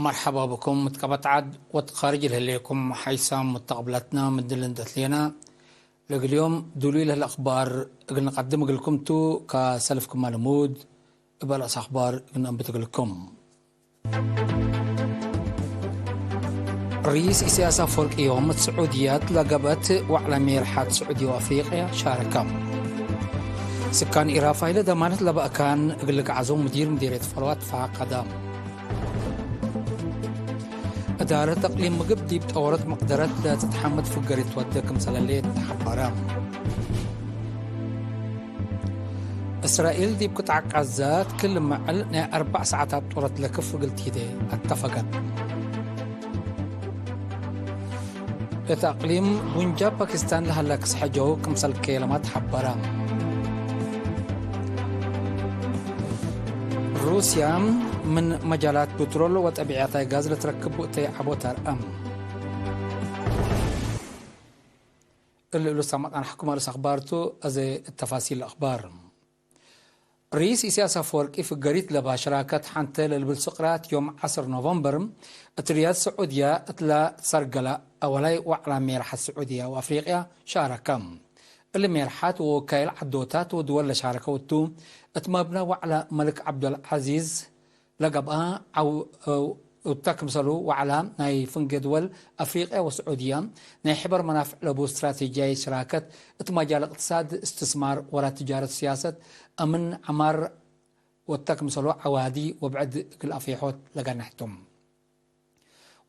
مرحبا بكم متقبط عد وتخارج لكم حيسام متقبلتنا من دلندت لينا لقى اليوم دليل الأخبار قلنا نقدم لكم تو كسلفكم معلومود بلاس أخبار قلنا نبتق لكم رئيس سياسة فورك يوم السعوديات لقبت وعلى ميرحات سعودية وأفريقيا شاركة سكان إرافة إلى ضمانة لبقى كان قلق عزوم مديرية فروات فقدام إدارة تقليم مقب ديب تورط مقدرات لا تتحمد فقرة ودكم سلاليت حبارام إسرائيل ديب قطع غزة كل معل 4 ساعات طورت لكف قلت يدي اتفقت لتقليم بنجاب باكستان لها لكس حجو كمسل كيلمات حبارام روسيا من مجالات بترول وتبعات غاز لتركب عبوتار اللي سمعت عن حكومة أخبارته أزي التفاصيل الأخبار رئيس سياسة فورك في قريت لبا شراكة حنتة للبلسقرات يوم 10 نوفمبر الرياض السعودية اتلا سرقلا أولاي وعلى ميرحة السعودية وأفريقيا شاركم اللي ميرحات وكايل عدوتات ودول شاركوتو اتمبنا وعلى ملك عبد العزيز لقبها أو تكمسلو وعلى ناي فنق دول أفريقيا والسعودية ناي حبر منافع لبو استراتيجية شراكة اتمجال اقتصاد استثمار ولا تجارة سياسة أمن عمار والتكمسلو عوادي وبعد كل أفيحوت لقنحتم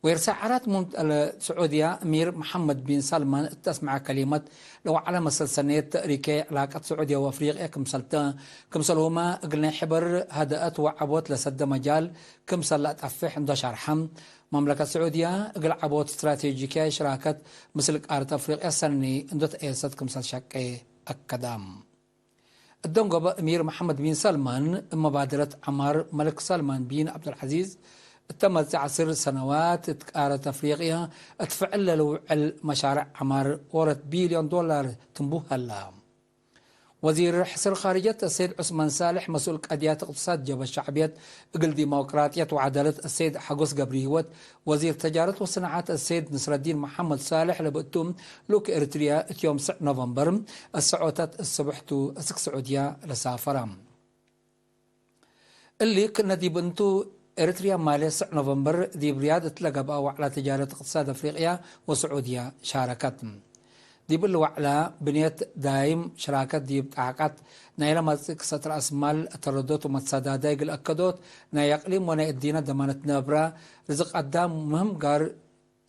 ويرسعرات السعودية أمير محمد بن سلمان تسمع كلمة لو على مسلسلية تأريكي علاقة السعودية وأفريقيا كمسلوما قلنا حبر هدأت وعبوت لسد مجال كمسلات أفح عند شرحم مملكة السعودية قل عبوت استراتيجيكية شراكة مثل قارة أفريقيا سني اندوت ايسات كمسل شاكي أكدام الدنقب أمير محمد بن سلمان مبادرة عمار ملك سلمان بن عبد العزيز تمت 10 سنوات تقارة أفريقيا تفعل مشاريع عمار ورد بليون دولار تنبوها الله وزير حسن الخارجية السيد عثمان صالح مسؤول قضيات اقتصاد جبهة الشعبية قل ديمقراطية وعدالة السيد حقوس قبريهوت وزير تجارة والصناعات السيد نصر الدين محمد صالح لبقتم لوك إريتريا يوم 9 نوفمبر السعودات الصبحتو السك سعودية لسافرة اللي كنا دي بنتو إريتريا مالي 9 نوفمبر دي برياد تلقى بقى على تجارة اقتصاد أفريقيا وسعودية شاركت دي بلو على بنية دايم شراكة دي بتعاقد نايلا ماسك ستر أسمال تردوت ومتصادى دايق الأكدوت ناي يقليم وناي الدينة دمانة نابرا رزق قدام مهم قار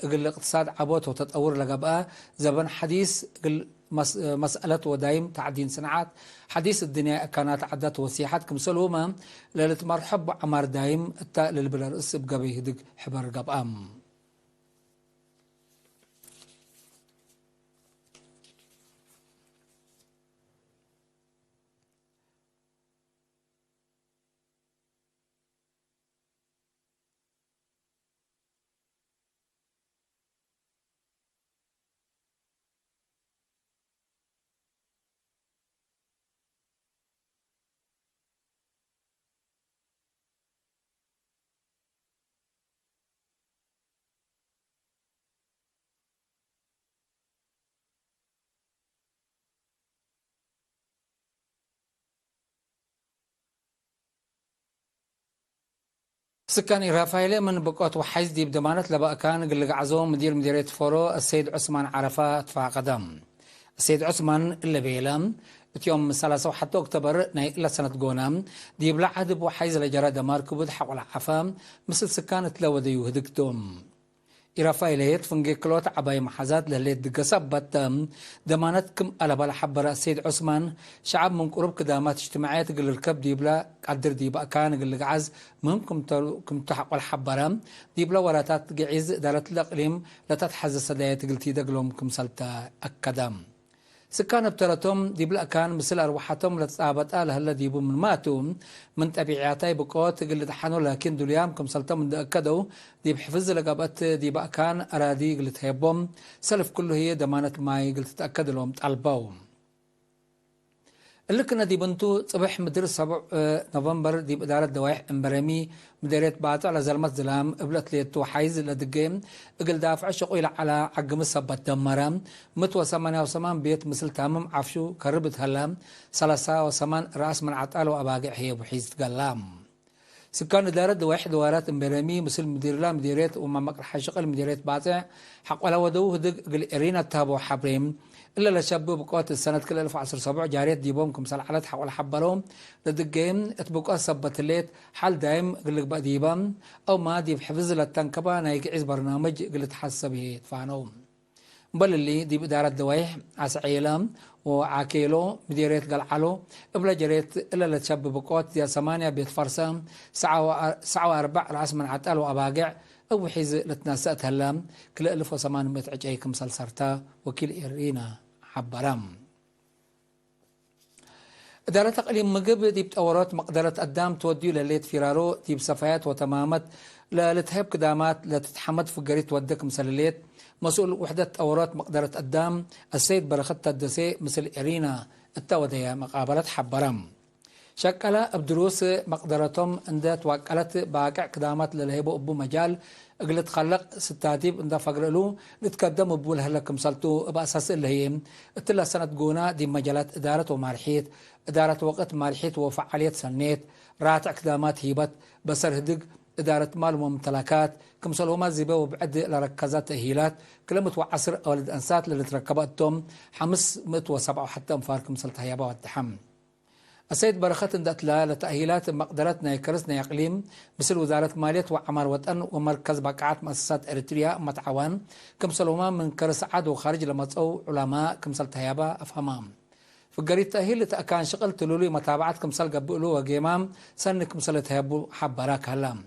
قل الاقتصاد عبوت وتطور لقى بقى زبن حديث قل مسألة ودايم تعدين صناعات حديث الدنيا كانت عدات وسيحات كمسلومة ليلة مرحب عمار دايم التاء للبلارس بقبي هدق حبر قبام سكان رافائيل من بقوت وحيز دي بدمانة لبقى كان قل عزوم مديرية فورو السيد عثمان عرفات فقدم السيد عثمان اللي بيلم يوم 3 حتى اكتوبر إلى سنة قونام دي بلا عدب وحيز لجرى دمار كبد حق العفام مثل سكان تلودي يهدكتم إرافايليت فنجي كلوت عباي محازات لليت دقصبت دمانتكم على بالحبر السيد عثمان شعب من قرب كدامات اجتماعيات قل الكب ديبلا قدر ديبا كان قل عز مهمكم تحق الحبرة ديبلا وراتات قعيز دارت الأقليم لا تتحز السدايات قلتي دقلهم كم سلتا أكدام سكان بترتهم ديبلا كان مثل أرواحتهم لتصابت هلا ديبو من ماتوا من تبعياتي بقوت قل دحنوا لكن دوليام كم سلتا من أكدوا ديب حفظ لقبت ديبا كان أرادي قلت هيبهم سلف كله هي دمانة ماي قلت تأكد لهم تقلبوهم اللي كنا دي بنتو صبح مدير 7 نوفمبر دي بإدارة دوايح امبرامي مديرية باطع لزلمت زلام قبلت ليتو حيز لدقيم اقل دافع شقويل على عقم السبت دمرام متوى 8 بيت مثل تامم عفشو كربت هلام 3 رأس من عطال وأباقع هي بحيز تقلام سكان إدارة دوايح دوارات امبرامي مثل مدير لا مديرية وما مقر حشقل مديرية باطع حق ولا ودوه دق قل إرينا تابو حبريم إلا لشابو بقوات السنة كل 1017 جاريت ديبومكم سلحلت حول حبلهم لدقيم اتبقوا سبت الليت حال دايم قلق بقديبام أو ما دي بحفظ للتنكبة نايك عز برنامج قلت حسبه تفانوم بل اللي دي بإدارة دوايح عسعيلام وعاكيلو مديرية قلعلو إبلا جريت إلا لتشابو بقوات دي 8 بيت فرسام سعوا 4 رأس من عتال وأباقع أو حيز لتناسات هلام كل 1800 عجيكم سلسرتا وكيل إرينا حبرام إدارة تقليم مقب دي بتأورات مقدرة قدام توديو لليت فيرارو دي بصفايات وتمامت لتهب قدامات لتتحمد في قريت ودك مسلليت مسؤول وحدة أورات مقدرة قدام السيد برخت الدسي مثل إرينا التودية مقابلة حبرام شكل بدروس مقدرتهم اندات وكالت باقع قدامات للهيبو أبو مجال قلت خلق ستاتيب اندا فقرلو نتقدم أبو لهلك مسلتو بأساس اللي هي اتلا سنة قونا دي مجالات إدارة ومارحيت إدارة وقت مارحيت وفعالية سنيت راتع قدامات هيبت بسر هدق إدارة مال وممتلكات كمسلوما زيبا وبعد لركزات تأهيلات كلمة وعصر أولد أنسات اللي تركبتهم 507 حتى مفارق مسلت هيابا والتحم السيد برخت اندت لا لتأهيلات مقدرتنا يكرسنا يقليم مثل وزارة مالية وعمار وطن ومركز بقعات مؤسسات إريتريا متعوان كمسلوما من كرس عاد وخارج لمصو علماء كمسل تهيابا أفهمام في قرية تأهيل تأكان شغل تلولي متابعات كمسل قبولو وقيمام سن كمسل تهيبو حبراك هلام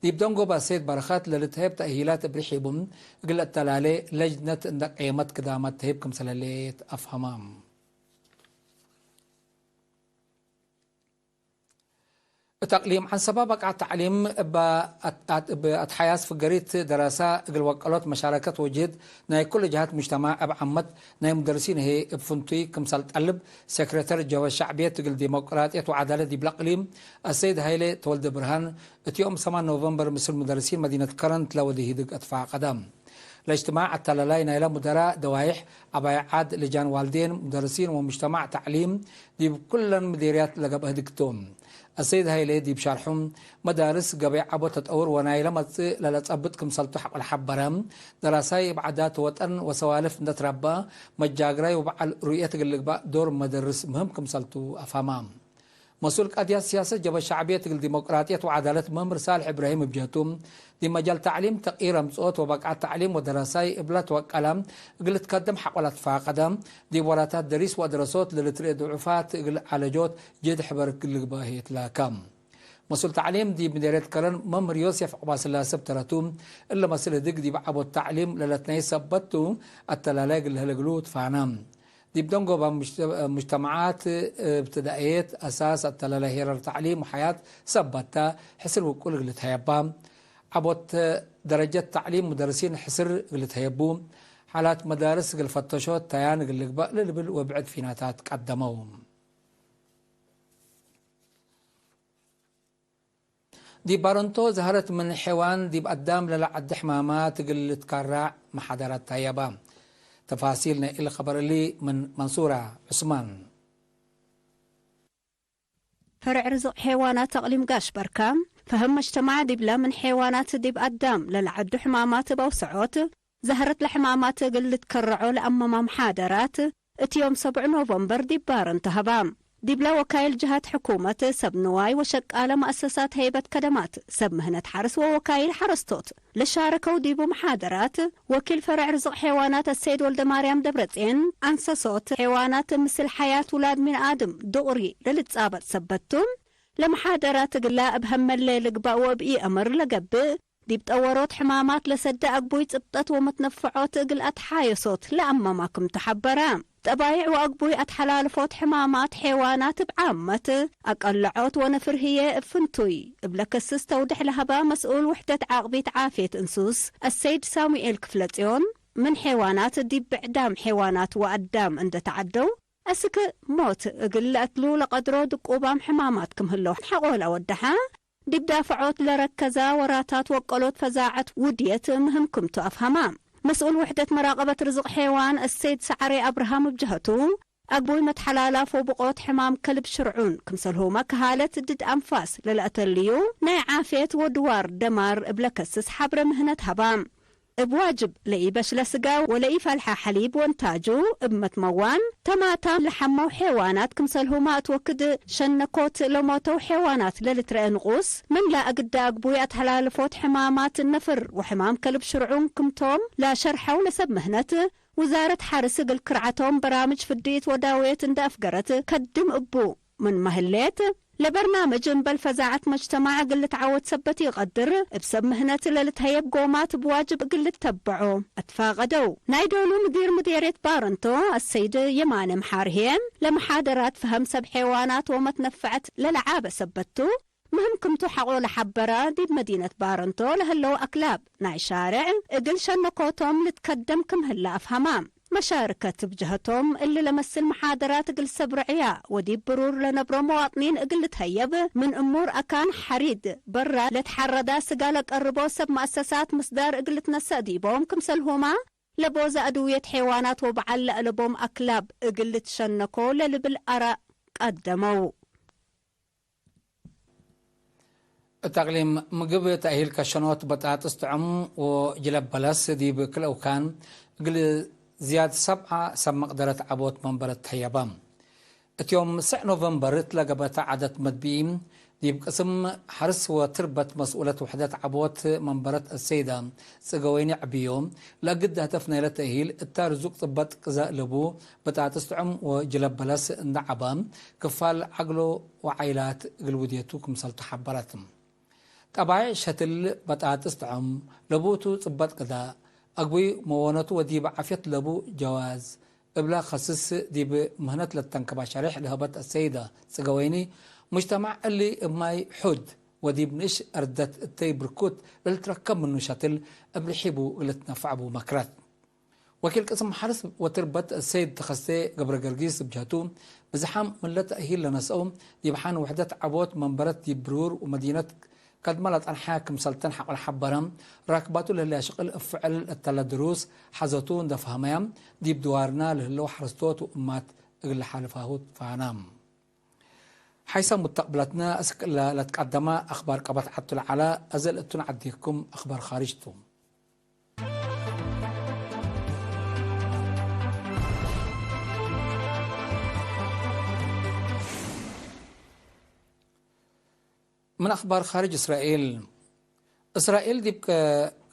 ديبدونغو باسيد برخات للتهيب تأهيلات بريحيبون قلت تلالي لجنة اندك قيمت كدامات تهيب كمسل ليت أفهمام تقليم عن سبابك على التعليم بأتحياس في قريت دراسة قل وقالات مشاركة وجد ناي كل جهات مجتمع أب عمد ناي مدرسين هي بفنتي كمسال تقلب سكرتير الجو الشعبية تقل ديمقراطية وعدالة دي بلقليم السيد هايلي تولد برهان يوم 8 نوفمبر مثل مدرسين مدينة كرنت لودي هيدق أدفع قدم الاجتماع التلالاين إلى مدراء دوايح عاد لجان والدين مدرسين ومجتمع تعليم دي بكل مديريات لقب هدكتوم السيد هايلي دي بشرحهم مدارس قبيع عبو تتأور ونايلة للتأبتكم سلطو حق الحبرام دراساي بعدات وطن وسوالف نتربى مجاقراي وبعل رؤية قلق دور مدرس مهمكم سلطو أفهمام مسؤول قضية السياسة جبهة الشعبية الديمقراطية وعدالة ممر صالح إبراهيم بجهتهم دي مجال تعليم تقيير مصوت وبقعة تعليم ودراساي إبلات وكلام قلت قدم حق ولا تفاقدم دي وراتات دريس ودراسات للتريد ضعفات على جوت جد حبر كل باهيت لا كم مسؤول تعليم دي مديرية كرن ممر يوسف عباس الله سبتراتوم إلا مسؤول دق دي بعبو التعليم للتناي سبتو التلالاق اللي هلقلوت فعنام دي بدونجو بمجتمعات ابتدائية أساس التلالهير التعليم وحياة سبتها حسر وكل قلت هيبام عبوت درجة تعليم مدرسين حسر قلت هيبوم حالات مدارس قل فتشوت تيان قل لقباء للبل وبعد فيناتات قدموهم دي بارنتو ظهرت من حيوان دي بقدام للعد حمامات قل تكرع محضرات هيبام تفاصيلنا إلى خبر لي من منصورة عثمان فرع رزق حيوانات تقليم قاش بركام فهم مجتمع دبلا من حيوانات ديب قدام للعد حمامات بوسعوت ظهرت لحمامات قل تكرعوا لأمام محاضرات يوم 7 نوفمبر ديب بارن تهبام دبلا وكايل جهات حكومة سب نواي وشكالة مؤسسات هيبة كدمات سب مهنة حرس ووكايل حرستوت لشاركوا ديبو محاضرات وكيل فرع رزق حيوانات السيد ولد مريم دبرتين أنسى صوت حيوانات مثل حياة ولاد من آدم دغري للتصابت سبتهم لمحاضرات قلا بهم الليل قبا وبئي أمر لقب دي بتأورات حمامات لسد أقبوي تبطت ومتنفعات قلقت حايصوت لأما ماكم تحبرام تبايع وأقبوي أتحلالفوت حمامات حيوانات بعامة أقلعوت ونفر هي فنتوي بلك السستودح لهبا مسؤول وحدة عاقبية عافية انسوس السيد سامي الكفلتيون من حيوانات دي بعدام حيوانات وقدام عند تعدو أسك موت قل أتلو لقدرو دقوبام حماماتكم هلو حقولا ودحا دي بدافعوت لركزا وراتات وقلوت فزاعت وديت مهمكم تأفهمام مسؤول وحدة مراقبة رزق حيوان السيد سعري أبراهام بجهته أقبوي متحلالاف وبقوت حمام كلب شرعون كمسلهما كهالة دد أنفاس للأتليو ناي عافيت ودوار دمار بلكسس حبر مهنة هبام بواجب لئي بش لسقا ولئي فالحة حليب وانتاجو بمتموان تماتا لحمو حيوانات كمسلهما اتوكد شنكوت لموتو حيوانات للترئ نغوص من لا أقد أقبوي أتحلالفوت حمامات النفر وحمام كلب شرعون كمتوم لا شرحو لسب مهنته وزارة حارس الكرعتهم برامج فديت وداوية اندافقرت كدم أبو من مهليت لبرنامج بالفزاعة مجتمع قل تعود سبتي غدر بسب مهنة للتهيب قومات بواجب قل تتبعو اتفاقدو نايدولو مديرية بارنتو السيد يمان محارهين لمحاضرات فهم سب حيوانات ومتنفعت للعابة سبتو مهمكم تحقوا لحبرا دي بمدينة بارنتو لهلو أكلاب ناي شارع قل شنقوتهم لتقدمكم هلا أفهمام مشاركة بجهتهم اللي لمس المحاضرات قل سبرعيا ودي برور لنبرو مواطنين قل تهيب من أمور أكان حريد برا لتحردا سقالك الربوسة بمؤسسات مصدار قل تنسى ديبهم كمسلهما لبوزة أدوية حيوانات وبعلق لبوم أكلاب قل تشنقو للبالأراء قدموا تقليم مقبل تأهيل كشنوت بطاطس طعم وجلب بلس دي بكل أوكان قل زياد 7 سب مقدرة عبوت منبرة حيبام اتيوم 9 نوفمبر تلقبت عدد مدبيم دي بقسم حرس وتربة مسؤولة وحدات عبوت منبرة السيدة سقويني عبيوم لقد هتفنا لتأهيل التارزوق طبت قزاء لبو بطاطس طعم وجلب بلس نعبام كفال عقلو وعيلات قلوديتوكم سلطة حبراتم طبعي شتل بطاطس طعم لبوتو طبت قضاء أقوي موانتو وديب عفيت لبو جواز إبلا خصص ديب مهنة للتنكبة شريح لهبت السيدة سقويني مجتمع اللي ماي حد وديب نش أردت التيب ركوت للتركب منو شتل قبل حيبو لتنفع بو مكرات وكيل قسم حرس وتربت السيد تخصي قبر قرقيس بجهتو بزحام من لا تأهيل لنسقوم ديبحان وحدة عبوت منبرة ديب برور ومدينة قد ملت عن حاكم سلطان حق الحبرم راكباتو لله شغل افعل التلدروس حزتون دفهميام ديب دوارنا لهلو حرستوت وامات اقل حالفاهوت فانام حيث مستقبلتنا اسك لتقدم اخبار قبط حتى العلاء ازل اتون عديكم اخبار خارجتو من أخبار خارج إسرائيل ديب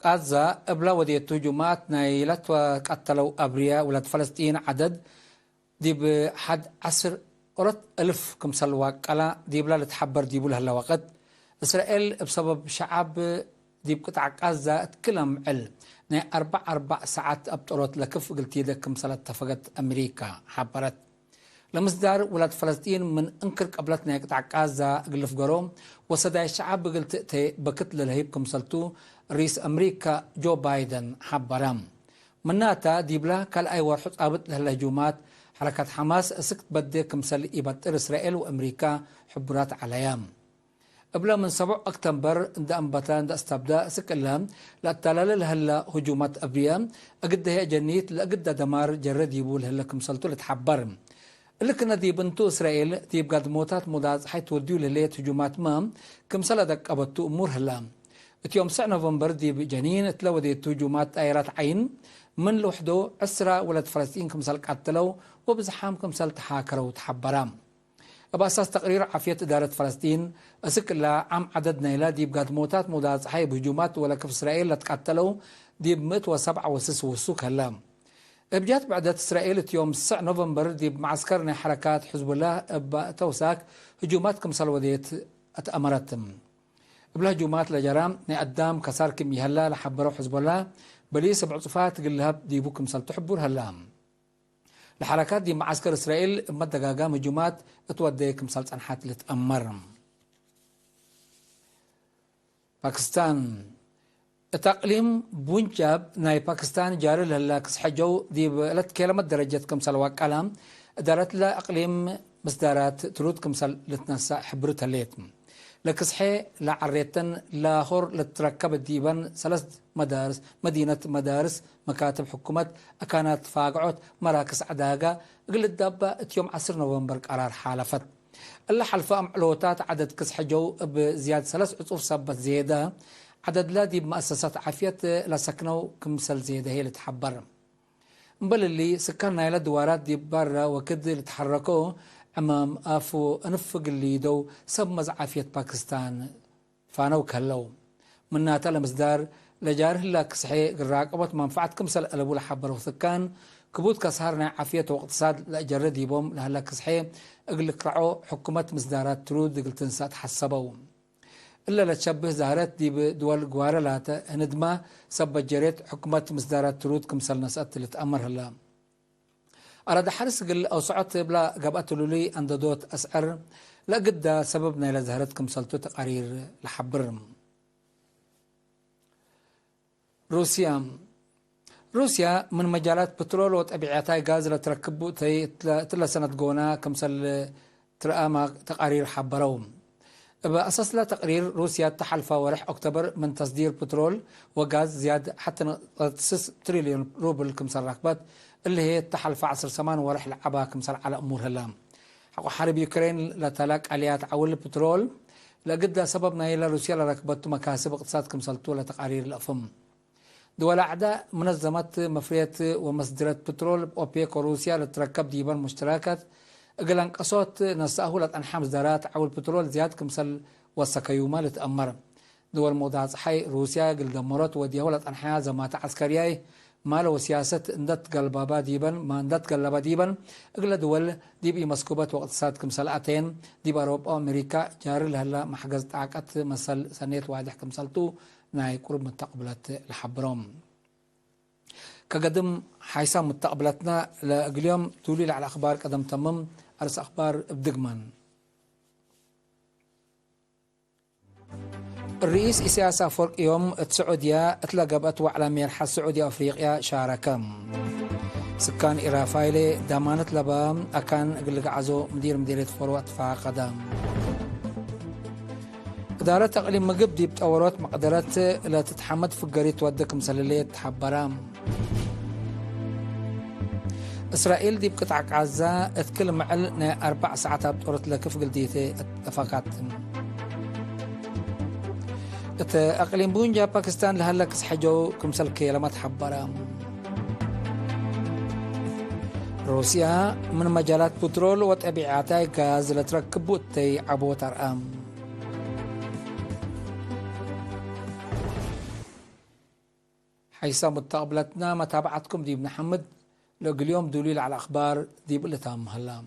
غزة أبلا وديت هجومات نايلت وقتلوا أبرياء ولاد فلسطين عدد ديب حد 10,000 كمسل واقلا ديب لا لتحبر ديبو لهلا وقت إسرائيل بسبب شعب ديب قطع غزة اتكلم عل ناي 4 ساعات أبطرت لكف قلت يدك كمسلت اتفقت أمريكا حبرت لمصدر ولاد فلسطين من انكر قبلتنا يقطع غزة قلف قروم وصداي الشعب قلت بكتل الهيبكم سلطو رئيس امريكا جو بايدن حبرام مناتا ديبلا كال اي ورحط قابت لهالهجومات حركة حماس سكت بديكم سل يبطر اسرائيل وامريكا حبرات عليام قبل من 7 اكتوبر دا انبتان دا استبدا سكلام لا تلال لهلا هجومات ابريام اقد هي جنيت لاقد دمار جرد يبول هلكم سلطو لتحبرم لكن دي بنتو إسرائيل ديب قد موتات مداز حيث وديو لليت هجومات مام كم سلدك أبطو أمور هلام اتيوم 9 نوفمبر ديب جنين تلو ديت هجومات آيرات عين من لوحدو أسرى ولد فلسطين كم سلك عتلو وبزحام كم سل تحاكرو وتحبرام بأساس تقرير عافية إدارة فلسطين أسك لا عم عدد نيلا ديب قد موتات مداز حيب هجومات ولا كف إسرائيل لتقتلو ديب 107 وسس وسوك هلام بجات بعدت إسرائيل يوم 9 نوفمبر دي بمعسكرنا حركات حزب الله بتوساك هجومات كمسل وديت أتأمرتم بلا هجومات لجرام نقدام كسار كم يهلا لحبروا حزب الله بليس بعصفات قلها ديبو كمسل تحبور هلام الحركات دي معسكر إسرائيل مدى قاقام هجومات اتودي كمسل تنحات لتأمر باكستان تقليم بونجاب ناي باكستان جاري لهلا كسحجو دي بلت كلمة درجة كمسل وكلام دارت لا أقليم مصدرات ترود كمسل لتنسى حبرتها ليتم لكسحي لعريتن لاهور لتركب الديبان ثلاث مدارس مدينة مدارس مكاتب حكومة أكانت فاقعت مراكز عداقة قل الدابة يوم 10 نوفمبر قرار حالفت اللي حلفة معلوتات عدد كسحجو بزيادة 3 عطوف صبت زيادة عدد لا دي بمؤسسات عافية لسكنوا كمسل زيادة هي اللي تحبر بل اللي سكرنا إلى دوارات دي برا وكد اللي تحركوا أمام آفو أنفق اللي دو سبمز عافية باكستان فانو كهلو منها تلا مصدار لجاره لك صحيح الراقبة منفعة كمسل ألبو لحبر وثكان كبوت كسهرنا عافية واقتصاد لأجر ديبهم لهلك صحيح اقلك رعو حكومة مصدارات ترود قلت تنسات حسبوا إلا لا تشبه زهرات دي بدول جوارلات هندما سب جريت حكومة مصدارات ترود كمسل نسأت اللي تأمر هلا أراد حرس قل أو صعدت بلا قبأت لولي عند دوت أسعر لا قد سببنا إلى زهرات كمسلتو تقارير لحبر روسيا من مجالات بترول وطبيعتها غاز لتركبوا تلا سنة قونا كمسل ترقى تقارير حبروم بأساس لا تقرير روسيا تحلف ورح أكتوبر من تصدير بترول وغاز زيادة حتى 6 تريليون روبل كمسل راكبات اللي هي تحلف عصر سمان ورح لعبها كمسل على أمور هلام حقو حرب يوكرين لتلاك عليات عول البترول لقد سببنا إلى روسيا لركبت مكاسب اقتصاد كمسلتو لتقارير الأفم دول أعداء منظمة مفرية ومصدرات بترول أوبيك وروسيا لتركب ديبان مشتركات قلن قصوت نسأهولة أنحى مصدرات عول البترول زياد كمسل وسكيوما لتأمر دول موضع صحي روسيا قل دمرت وديهولة أنحى زمات عسكرية مال وسياسة اندت قلبابا ديبا ما اندت قلبا ديبا اقل دول ديب مسكوبات واقتصاد كمسلاتين ديب أوروبا أمريكا جار لهلا محجز تعاقت مسل سنة واحدة كمسلتو ناي قرب متقبلات لحبرهم كقدم حيث متقبلتنا اليوم تولي على أخبار قدم تمم أرس أخبار بدقمان الرئيس إسياس أفورك يوم السعودية اتلقبت وعلى ميرحة السعودية أفريقيا شاركم سكان إرافايلي دامانت لبام أكان قلق عزو مديرية فروات فاقدام إدارة تقليم مقب دي بتأورات مقدرات لا تتحمد فقريت ودك مسللية حبرام إسرائيل دي بقطع عزة اتكلم معل 4 ساعات بطورت لكف قلديتي اتفاقات أقليم بونجا باكستان لهلك سحجو كمسل كيلمات حبرام روسيا من مجالات بترول وطبيعتها غاز لتركبوا تي عبو ترام حيث متقبلتنا متابعتكم دي بن حمد لو اليوم دليل على أخبار دي بلتام هلام